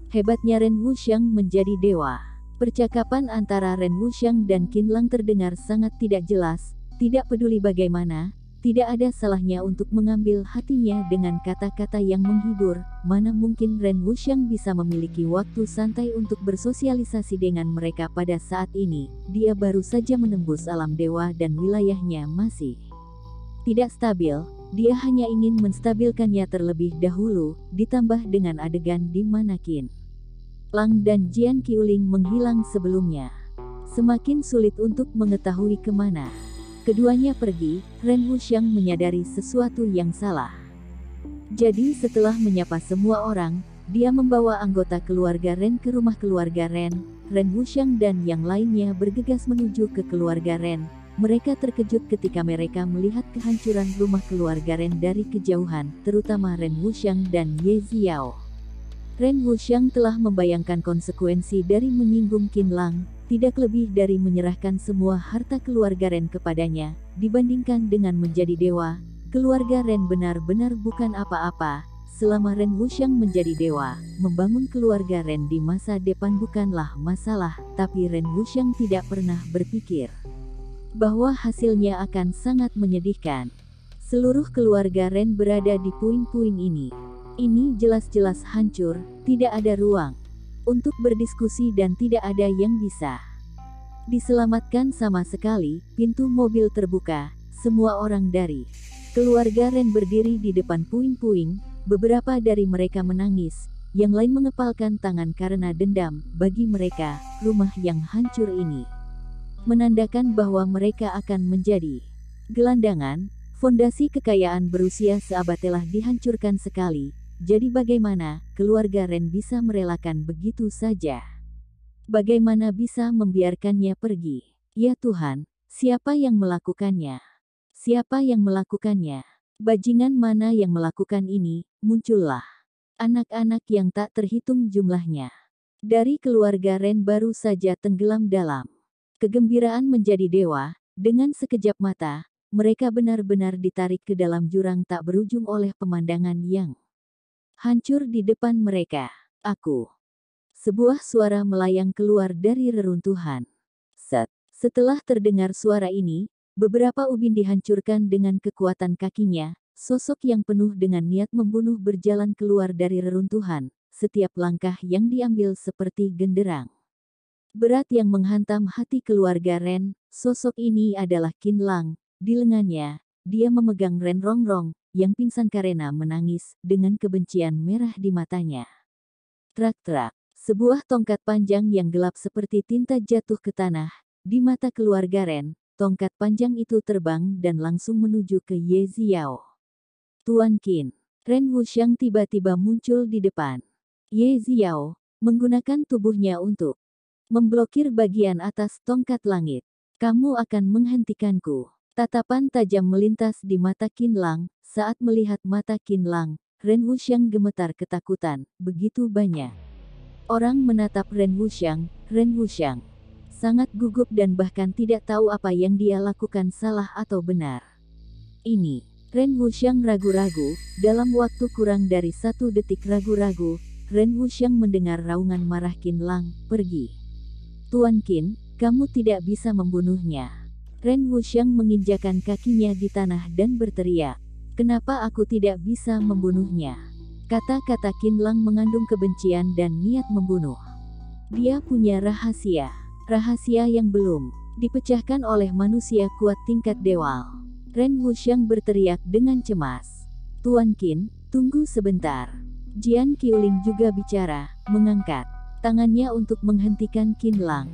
Speaker 1: hebatnya Ren Wuxiang menjadi dewa. Percakapan antara Ren Wuxiang dan Qinlang terdengar sangat tidak jelas. Tidak peduli bagaimana, tidak ada salahnya untuk mengambil hatinya dengan kata-kata yang menghibur. Mana mungkin Ren Wuxiang bisa memiliki waktu santai untuk bersosialisasi dengan mereka pada saat ini. Dia baru saja menembus alam dewa dan wilayahnya masih tidak stabil. Dia hanya ingin menstabilkannya terlebih dahulu, ditambah dengan adegan di mana Qinlang dan Jian Qiuling menghilang sebelumnya. Semakin sulit untuk mengetahui kemana keduanya pergi. Ren Wuxiang menyadari sesuatu yang salah. Jadi setelah menyapa semua orang, dia membawa anggota keluarga Ren ke rumah keluarga Ren. Ren Wuxiang dan yang lainnya bergegas menuju ke keluarga Ren. Mereka terkejut ketika mereka melihat kehancuran rumah keluarga Ren dari kejauhan, terutama Ren Wuxiang dan Ye Ziao. Ren Wuxiang telah membayangkan konsekuensi dari menyinggung Qinlang, tidak lebih dari menyerahkan semua harta keluarga Ren kepadanya. Dibandingkan dengan menjadi dewa, keluarga Ren benar-benar bukan apa-apa. Selama Ren Wuxiang menjadi dewa, membangun keluarga Ren di masa depan bukanlah masalah, tapi Ren Wuxiang tidak pernah berpikir bahwa hasilnya akan sangat menyedihkan. Seluruh keluarga Ren berada di puing-puing ini. Ini jelas-jelas hancur, tidak ada ruang untuk berdiskusi dan tidak ada yang bisa diselamatkan sama sekali. Pintu mobil terbuka, semua orang dari keluarga Ren berdiri di depan puing-puing, beberapa dari mereka menangis, yang lain mengepalkan tangan karena dendam. Bagi mereka, rumah yang hancur ini menandakan bahwa mereka akan menjadi gelandangan. Fondasi kekayaan berusia seabad telah dihancurkan sekali, jadi bagaimana keluarga Ren bisa merelakan begitu saja? Bagaimana bisa membiarkannya pergi? Ya Tuhan, siapa yang melakukannya? Siapa yang melakukannya? Bajingan mana yang melakukan ini? Muncullah anak-anak yang tak terhitung jumlahnya dari keluarga Ren baru saja tenggelam dalam kegembiraan menjadi dewa. Dengan sekejap mata, mereka benar-benar ditarik ke dalam jurang tak berujung oleh pemandangan yang hancur di depan mereka. Aku. Sebuah suara melayang keluar dari reruntuhan. Setelah terdengar suara ini, beberapa ubin dihancurkan dengan kekuatan kakinya. Sosok yang penuh dengan niat membunuh berjalan keluar dari reruntuhan. Setiap langkah yang diambil seperti genderang berat yang menghantam hati keluarga Ren. Sosok ini adalah Qin Lang. Di lengannya, dia memegang Ren Rongrong, yang pingsan karena menangis, dengan kebencian merah di matanya. Trak-trak, sebuah tongkat panjang yang gelap seperti tinta jatuh ke tanah. Di mata keluarga Ren, tongkat panjang itu terbang dan langsung menuju ke Ye Ziao. Tuan Qin. Ren Wuxiang tiba-tiba muncul di depan Ye Ziao, menggunakan tubuhnya untuk memblokir bagian atas tongkat langit. Kamu akan menghentikanku. Tatapan tajam melintas di mata Qin Lang. Saat melihat mata Qin Lang, Ren Wuxiang gemetar ketakutan. Begitu banyak orang menatap Ren Wuxiang. Ren Wuxiang sangat gugup dan bahkan tidak tahu apa yang dia lakukan salah atau benar. Ini, Ren Wuxiang ragu-ragu. Dalam waktu kurang dari 1 detik ragu-ragu, Ren Wuxiang mendengar raungan marah Qin Lang. Pergi. Tuan Qin, kamu tidak bisa membunuhnya. Ren Wuxiang menginjakan kakinya di tanah dan berteriak. Kenapa aku tidak bisa membunuhnya? Kata-kata Qin Lang mengandung kebencian dan niat membunuh. Dia punya rahasia. Rahasia yang belum dipecahkan oleh manusia kuat tingkat dewa. Ren Wuxiang berteriak dengan cemas. Tuan Qin, tunggu sebentar. Jian Qiuling juga bicara, mengangkat tangannya untuk menghentikan Qin Lang.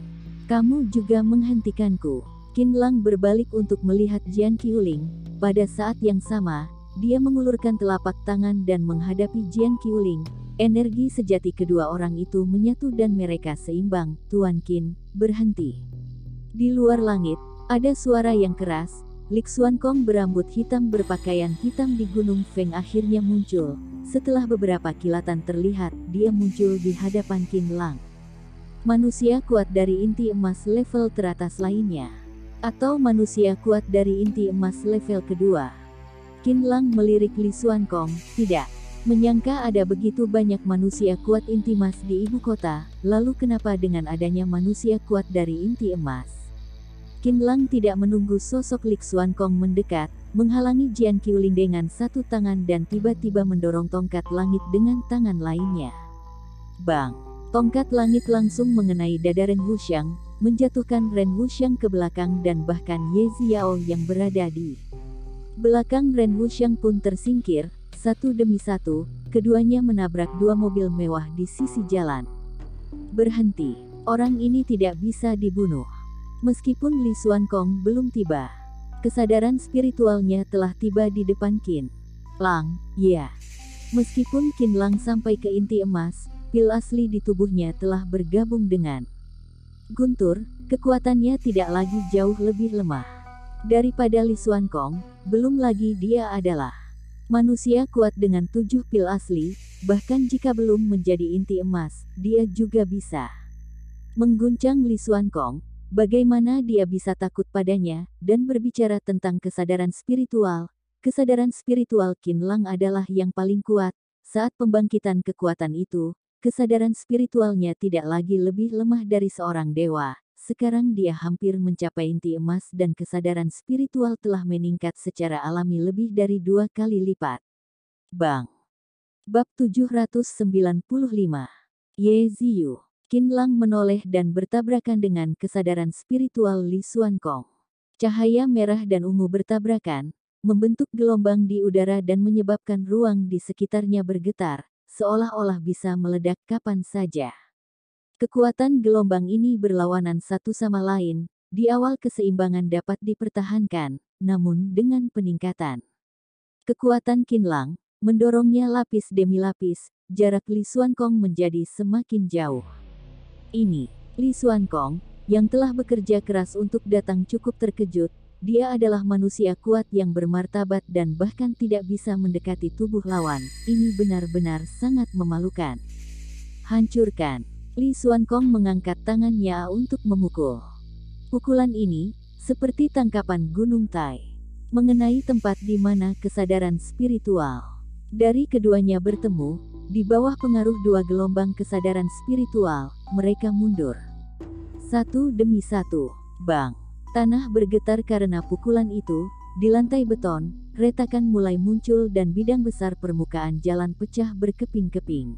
Speaker 1: Kamu juga menghentikanku. Qin Lang berbalik untuk melihat Jian Qiuling. Pada saat yang sama, dia mengulurkan telapak tangan dan menghadapi Jian Qiuling. Energi sejati kedua orang itu menyatu dan mereka seimbang. Tuan Qin, berhenti. Di luar langit, ada suara yang keras. Lik Xuankong berambut hitam berpakaian hitam di Gunung Feng akhirnya muncul. Setelah beberapa kilatan terlihat, dia muncul di hadapan Qin Lang. Manusia kuat dari inti emas level teratas lainnya. Atau manusia kuat dari inti emas level kedua. Qin Lang melirik Li Xuankong, tidak menyangka ada begitu banyak manusia kuat inti emas di ibu kota, lalu kenapa dengan adanya manusia kuat dari inti emas? Qin Lang tidak menunggu sosok Li Xuankong mendekat, menghalangi Jian Qiuling dengan satu tangan dan tiba-tiba mendorong tongkat langit dengan tangan lainnya. Bang! Tongkat langit langsung mengenai dada Ren Wuxiang, menjatuhkan Ren Wuxiang ke belakang dan bahkan Ye Ziao yang berada di belakang Ren Wuxiang pun tersingkir. Satu demi satu, keduanya menabrak 2 mobil mewah di sisi jalan. Berhenti, orang ini tidak bisa dibunuh. Meskipun Li Xuankong belum tiba, kesadaran spiritualnya telah tiba di depan Qin Lang. Ya, meskipun Qin Lang sampai ke inti emas, pil asli di tubuhnya telah bergabung dengan guntur. Kekuatannya tidak lagi jauh lebih lemah daripada Li Xuankong. Belum lagi dia adalah manusia kuat dengan 7 pil asli. Bahkan jika belum menjadi inti emas, dia juga bisa mengguncang Li Xuankong. Bagaimana dia bisa takut padanya, dan berbicara tentang kesadaran spiritual. Kesadaran spiritual Qin Lang adalah yang paling kuat. Saat pembangkitan kekuatan itu, kesadaran spiritualnya tidak lagi lebih lemah dari seorang dewa. sekarang dia hampir mencapai inti emas dan kesadaran spiritual telah meningkat secara alami lebih dari 2 kali lipat. Bang. Bab 795. Ye Ziyu. Qinlang menoleh dan bertabrakan dengan kesadaran spiritual Li Xuankong. Cahaya merah dan ungu bertabrakan, membentuk gelombang di udara dan menyebabkan ruang di sekitarnya bergetar, seolah-olah bisa meledak kapan saja. Kekuatan gelombang ini berlawanan satu sama lain. Di awal keseimbangan dapat dipertahankan, namun dengan peningkatan kekuatan Qinlang, mendorongnya lapis demi lapis, jarak Li Xuankong menjadi semakin jauh. Ini, Li Xuankong, yang telah bekerja keras untuk datang cukup terkejut. Dia adalah manusia kuat yang bermartabat dan bahkan tidak bisa mendekati tubuh lawan. Ini benar-benar sangat memalukan. Hancurkan. Li Xuankong mengangkat tangannya untuk memukul. Pukulan ini, seperti tangkapan gunung Tai, mengenai tempat di mana kesadaran spiritual dari keduanya bertemu. Di bawah pengaruh dua gelombang kesadaran spiritual, mereka mundur. Satu demi satu. Bang. Tanah bergetar karena pukulan itu. Di lantai beton, retakan mulai muncul dan bidang besar permukaan jalan pecah berkeping-keping.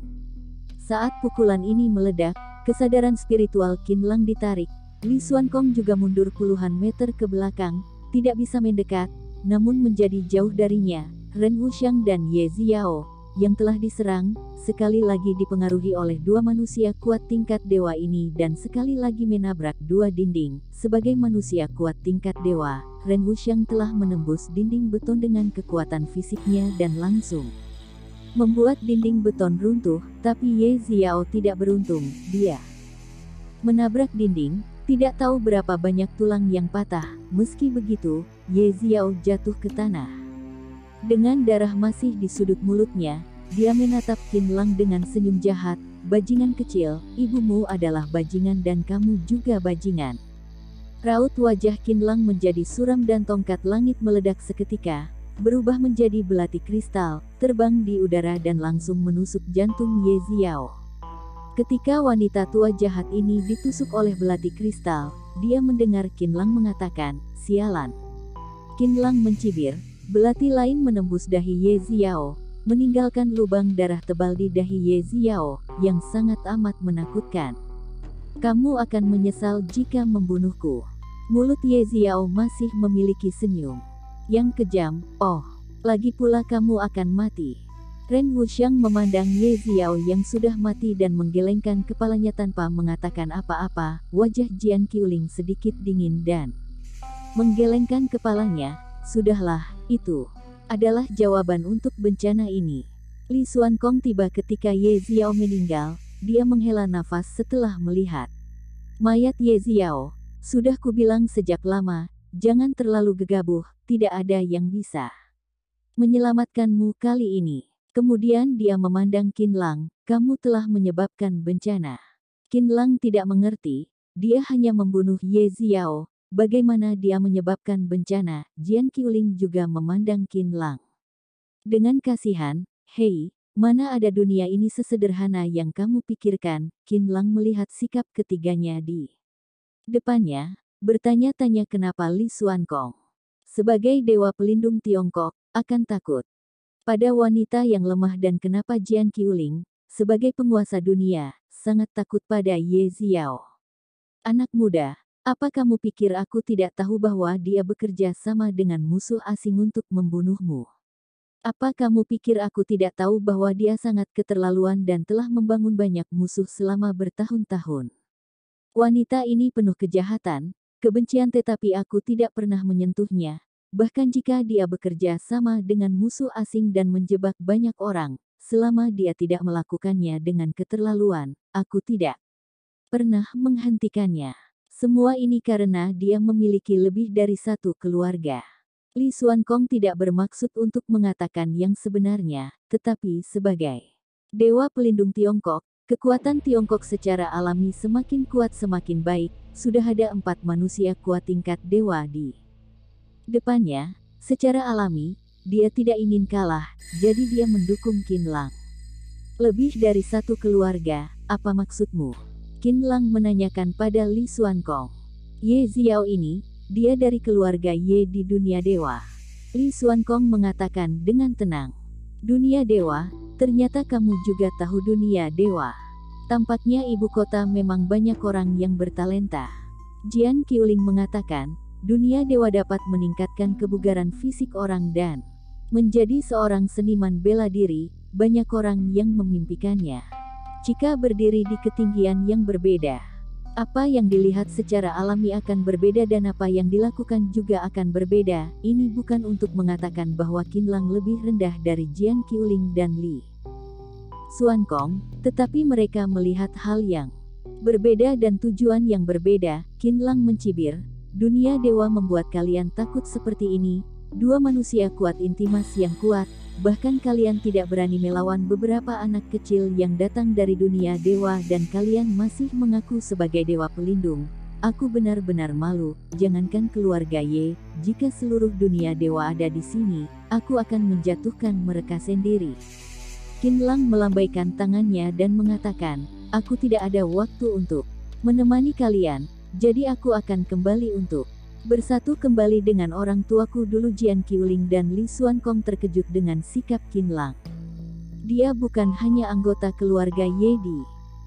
Speaker 1: Saat pukulan ini meledak, kesadaran spiritual Qinlang ditarik. Li Xuankong juga mundur puluhan meter ke belakang, tidak bisa mendekat, namun menjadi jauh darinya. Ren Wuxiang dan Ye Ziao, yang telah diserang, sekali lagi dipengaruhi oleh dua manusia kuat tingkat dewa ini dan sekali lagi menabrak dua dinding. Sebagai manusia kuat tingkat dewa, Ren Wuxiang telah menembus dinding beton dengan kekuatan fisiknya dan langsung membuat dinding beton runtuh, tapi Ye Ziao tidak beruntung. Dia menabrak dinding, tidak tahu berapa banyak tulang yang patah. Meski begitu, Ye Ziao jatuh ke tanah. Dengan darah masih di sudut mulutnya, dia menatap Qinlang dengan senyum jahat. Bajingan kecil, ibumu adalah bajingan dan kamu juga bajingan. Raut wajah Qinlang menjadi suram dan tongkat langit meledak seketika, berubah menjadi belati kristal, terbang di udara dan langsung menusuk jantung Ye Ziao. Ketika wanita tua jahat ini ditusuk oleh belati kristal, dia mendengar Qinlang mengatakan, "Sialan." Qinlang mencibir. Belati lain menembus dahi Ye Ziao, meninggalkan lubang darah tebal di dahi Ye Ziao, yang sangat amat menakutkan. "Kamu akan menyesal jika membunuhku." Mulut Ye Ziao masih memiliki senyum yang kejam. "Oh, lagi pula kamu akan mati." Ren Wuxiang memandang Ye Ziao yang sudah mati dan menggelengkan kepalanya tanpa mengatakan apa-apa. Wajah Jian Qiuling sedikit dingin dan menggelengkan kepalanya. "Sudahlah, itu adalah jawaban untuk bencana ini." Li Xuankong tiba ketika Ye Ziao meninggal. Dia menghela nafas setelah melihat mayat Ye Ziao. "Sudah kubilang sejak lama, jangan terlalu gegabah, tidak ada yang bisa menyelamatkanmu kali ini." Kemudian dia memandang Qinlang, "Kamu telah menyebabkan bencana." Qinlang tidak mengerti, dia hanya membunuh Ye Ziao. Bagaimana dia menyebabkan bencana? Jian Qiuling juga memandang Qinlang dengan kasihan. "Hei, mana ada dunia ini sesederhana yang kamu pikirkan?" Qinlang melihat sikap ketiganya di depannya, bertanya-tanya kenapa Li Xuankong, sebagai dewa pelindung Tiongkok, akan takut pada wanita yang lemah dan kenapa Jian Qiuling, sebagai penguasa dunia, sangat takut pada Ye Ziao. "Anak muda, apa kamu pikir aku tidak tahu bahwa dia bekerja sama dengan musuh asing untuk membunuhmu? Apa kamu pikir aku tidak tahu bahwa dia sangat keterlaluan dan telah membangun banyak musuh selama bertahun-tahun? Wanita ini penuh kejahatan, kebencian tetapi aku tidak pernah menyentuhnya. Bahkan jika dia bekerja sama dengan musuh asing dan menjebak banyak orang, selama dia tidak melakukannya dengan keterlaluan, aku tidak pernah menghentikannya. Semua ini karena dia memiliki lebih dari satu keluarga." Li Xuankong tidak bermaksud untuk mengatakan yang sebenarnya, tetapi sebagai dewa pelindung Tiongkok, kekuatan Tiongkok secara alami semakin kuat semakin baik. Sudah ada 4 manusia kuat tingkat dewa di depannya. Secara alami, dia tidak ingin kalah, jadi dia mendukung Qinlang. "Lebih dari satu keluarga, apa maksudmu?" Qinlang menanyakan pada Li Xuankong. Ye Xiao ini, dia dari keluarga Ye di dunia dewa. Li Xuankong mengatakan dengan tenang. Dunia dewa, ternyata kamu juga tahu dunia dewa. Tampaknya ibu kota memang banyak orang yang bertalenta. Jian Qiuling mengatakan, dunia dewa dapat meningkatkan kebugaran fisik orang dan menjadi seorang seniman bela diri, banyak orang yang memimpikannya. Jika berdiri di ketinggian yang berbeda, apa yang dilihat secara alami akan berbeda dan apa yang dilakukan juga akan berbeda. Ini bukan untuk mengatakan bahwa Qin Lang lebih rendah dari Jian Qiuling dan Li Xuankong, tetapi mereka melihat hal yang berbeda dan tujuan yang berbeda. Qin Lang mencibir, dunia dewa membuat kalian takut seperti ini, dua manusia kuat intimas yang kuat, bahkan kalian tidak berani melawan beberapa anak kecil yang datang dari dunia dewa dan kalian masih mengaku sebagai dewa pelindung. Aku benar-benar malu, jangankan keluarga Ye, jika seluruh dunia dewa ada di sini, aku akan menjatuhkan mereka sendiri. Qin Lang melambaikan tangannya dan mengatakan, aku tidak ada waktu untuk menemani kalian, jadi aku akan kembali untuk bersatu kembali dengan orang tuaku dulu. Jian Qiuling dan Li Xuankong terkejut dengan sikap Qin Lang. Dia bukan hanya anggota keluarga Ye di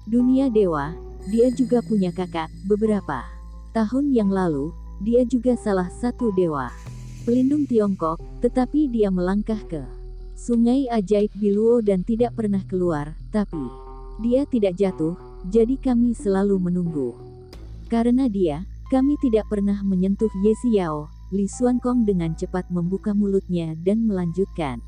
Speaker 1: dunia dewa, dia juga punya kakak. Beberapa tahun yang lalu, dia juga salah satu dewa pelindung Tiongkok, tetapi dia melangkah ke Sungai Ajaib Biluo dan tidak pernah keluar, tapi dia tidak jatuh, jadi kami selalu menunggu. Karena dia, kami tidak pernah menyentuh Ye Xiao. Li Xuankong dengan cepat membuka mulutnya dan melanjutkan.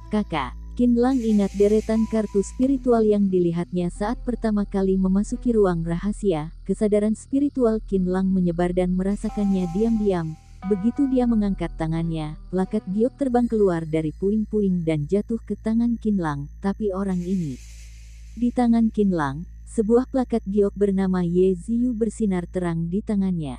Speaker 1: Kakak, Qin Lang ingat deretan kartu spiritual yang dilihatnya saat pertama kali memasuki ruang rahasia. Kesadaran spiritual Qin Lang menyebar dan merasakannya diam-diam. Begitu dia mengangkat tangannya, plakat giok terbang keluar dari puing-puing dan jatuh ke tangan Qin Lang. Tapi orang ini, di tangan Qin Lang, sebuah plakat giok bernama Ye Ziyu bersinar terang di tangannya.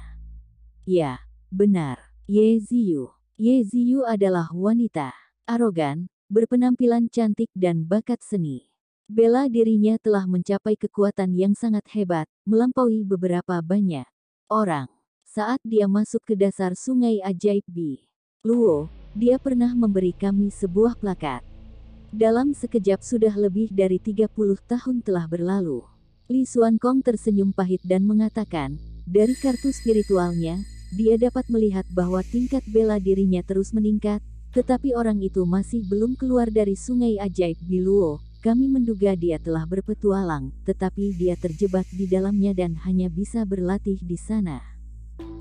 Speaker 1: Ya, benar, Ye Ziyu. Ye Ziyu adalah wanita arogan, berpenampilan cantik dan bakat seni. Bela dirinya telah mencapai kekuatan yang sangat hebat, melampaui beberapa banyak orang. Saat dia masuk ke dasar Sungai Ajaib Biluo, dia pernah memberi kami sebuah plakat. Dalam sekejap sudah lebih dari 30 tahun telah berlalu. Li Xuankong tersenyum pahit dan mengatakan, dari kartu spiritualnya, dia dapat melihat bahwa tingkat bela dirinya terus meningkat, tetapi orang itu masih belum keluar dari Sungai Ajaib Biluo. Kami menduga dia telah berpetualang, tetapi dia terjebak di dalamnya dan hanya bisa berlatih di sana.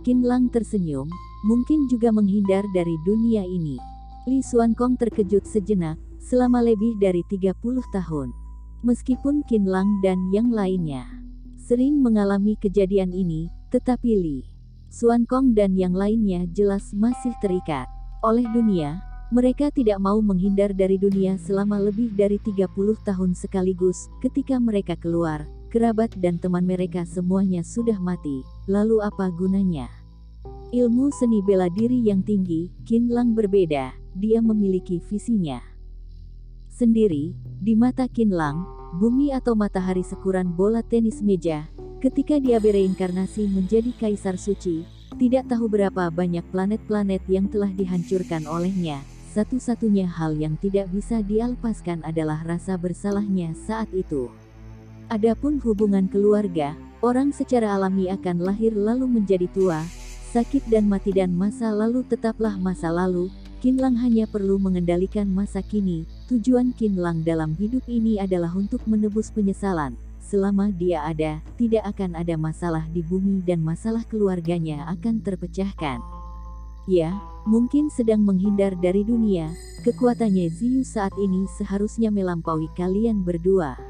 Speaker 1: Qin Lang tersenyum, mungkin juga menghindar dari dunia ini. Li Xuankong terkejut sejenak, selama lebih dari 30 tahun. Meskipun Qin Lang dan yang lainnya sering mengalami kejadian ini, tetapi Li Xuankong dan yang lainnya jelas masih terikat oleh dunia. Mereka tidak mau menghindar dari dunia selama lebih dari 30 tahun sekaligus. Ketika mereka keluar, kerabat dan teman mereka semuanya sudah mati. Lalu apa gunanya? Ilmu seni bela diri yang tinggi, Qin Lang berbeda, dia memiliki visinya sendiri. Di mata Qin Lang, bumi atau matahari sekuran bola tenis meja. Ketika dia bereinkarnasi menjadi kaisar suci, tidak tahu berapa banyak planet-planet yang telah dihancurkan olehnya. Satu-satunya hal yang tidak bisa dia lepaskan adalah rasa bersalahnya saat itu. Adapun hubungan keluarga, orang secara alami akan lahir lalu menjadi tua, sakit dan mati dan masa lalu tetaplah masa lalu. Qin Lang hanya perlu mengendalikan masa kini. Tujuan Qin Lang dalam hidup ini adalah untuk menebus penyesalan. Selama dia ada, tidak akan ada masalah di bumi dan masalah keluarganya akan terpecahkan. Ya, mungkin sedang menghindar dari dunia. Kekuatannya Ziyu saat ini seharusnya melampaui kalian berdua.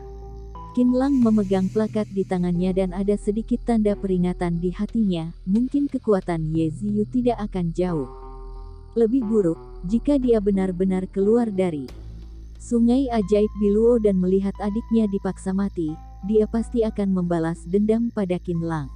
Speaker 1: Qin Lang memegang plakat di tangannya dan ada sedikit tanda peringatan di hatinya. Mungkin kekuatan Ye Ziyu tidak akan jauh lebih buruk jika dia benar-benar keluar dari Sungai Ajaib Biluo dan melihat adiknya dipaksa mati. Dia pasti akan membalas dendam pada Qin Lang.